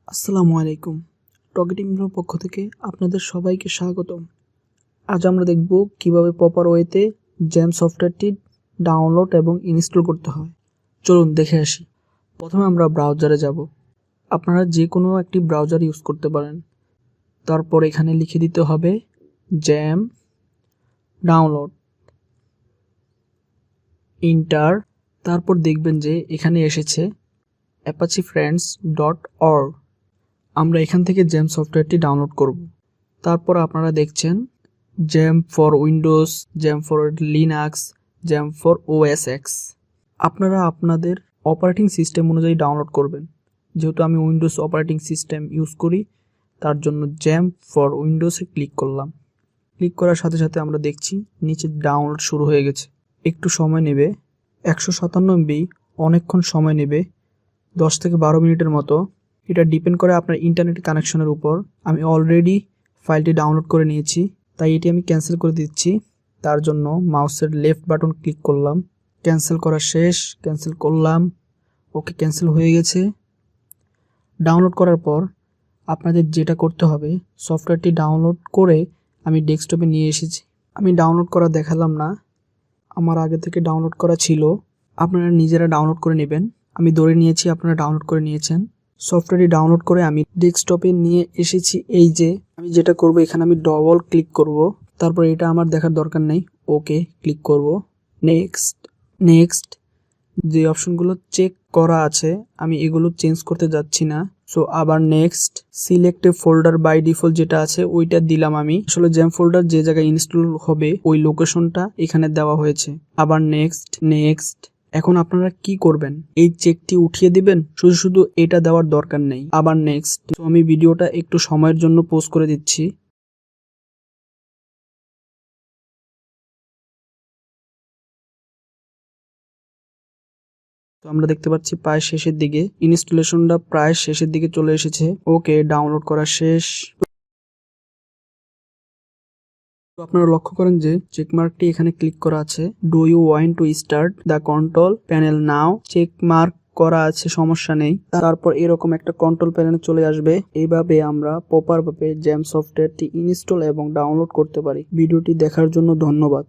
আসসালামু আলাইকুম। টকিটিভের পক্ষ থেকে আপনাদের সবাইকে স্বাগতম। আজ আমরা দেখব কিভাবে প্রপার ওয়েতে জ্যাম সফটওয়্যারটি ডাউনলোড এবং ইনস্টল করতে হয়। চলুন দেখে আসি। প্রথমে আমরা ব্রাউজারে যাব। আপনারা যে কোনো একটি ব্রাউজার ইউজ করতে পারেন। তারপর এখানে লিখে দিতে হবে জ্যাম ডাউনলোড, ইন্টার। তারপর দেখবেন যে এখানে এসেছে apache-friends.org। আমরা এখান থেকে জ্যাম সফটওয়্যারটি ডাউনলোড করব। তারপর আপনারা দেখছেন Xampp for Windows, Xampp for Linux, Xampp for OS X। আপনারা আপনাদের অপারেটিং সিস্টেম অনুযায়ী ডাউনলোড করবেন। যেহেতু আমি উইন্ডোজ অপারেটিং সিস্টেম ইউজ করি, তার জন্য Xampp ফর উইন্ডোজে ক্লিক করলাম। ক্লিক করার সাথে সাথে আমরা দেখছি নিচে ডাউনলোড শুরু হয়ে গেছে। একটু সময় নেবে, 157 MB অনেকক্ষণ সময় নেবে, 10 থেকে 12 মিনিটের মতো। এটা ডিপেন্ড করে আপনার ইন্টারনেট কানেকশনের উপর। আমি অলরেডি ফাইলটি ডাউনলোড করে নিয়েছি, তাই এটি আমি ক্যান্সেল করে দিচ্ছি। তার জন্য মাউসের লেফট বাটন ক্লিক করলাম। ক্যান্সেল করা শেষ, ক্যান্সেল করলাম। ওকে, ক্যান্সেল হয়ে গেছে। ডাউনলোড করার পর আপনাদের যেটা করতে হবে, সফটওয়্যারটি ডাউনলোড করে আমি ডেস্কটপে নিয়ে এসেছি। আমি ডাউনলোড করা দেখালাম না, আমার আগে থেকে ডাউনলোড করা ছিল। আপনারা নিজেরা ডাউনলোড করে নেবেন। আমি ধরে নিয়েছি আপনারা ডাউনলোড করে নিয়েছেন। সফটওয়্যারটি ডাউনলোড করে আমি ডেস্কটপে নিয়ে এসেছি। এই যে আমি যেটা করব, এখানে আমি ডবল ক্লিক করব। তারপর এটা আমার দেখার দরকার নেই, ওকে ক্লিক করব। নেক্সট যে অপশনগুলো চেক করা আছে আমি এগুলো চেঞ্জ করতে যাচ্ছি না। সো আবার next, select a folder by default যেটা আছে ওইটা দিলাম আমি। আসলে জ্যাম ফোল্ডার যে জায়গায় ইনস্টল হবে ওই লোকেশনটা এখানে দেওয়া হয়েছে। আবার নেক্সট। এখন আপনারা কি করবেন, এই চেকটি উঠিয়ে দিবেন, শুধু এটা দেওয়ার দরকার নেই। আবার নেক্সট। তো আমি ভিডিওটা একটু সময়ের জন্য পজ করে দিচ্ছি। তো আমরা দেখতে পাচ্ছি প্রায় শেষের দিকে, ইনস্টলেশনটা প্রায় শেষের দিকে চলে এসেছে। ওকে, ডাউনলোড করা শেষ। তো আপনারা লক্ষ্য করেন যে চেকমার্কটি এখানে ক্লিক করা আছে। Do you want to start the control panel now? Checkmark করা আছে, সমস্যা নেই। তারপর এরকম একটা কন্ট্রোল প্যানেল চলে আসবে। এইভাবে আমরা প্রপার ভাবে জ্যাম সফটওয়্যারটি ইনস্টল এবং ডাউনলোড করতে পারি। ভিডিওটি দেখার জন্য ধন্যবাদ।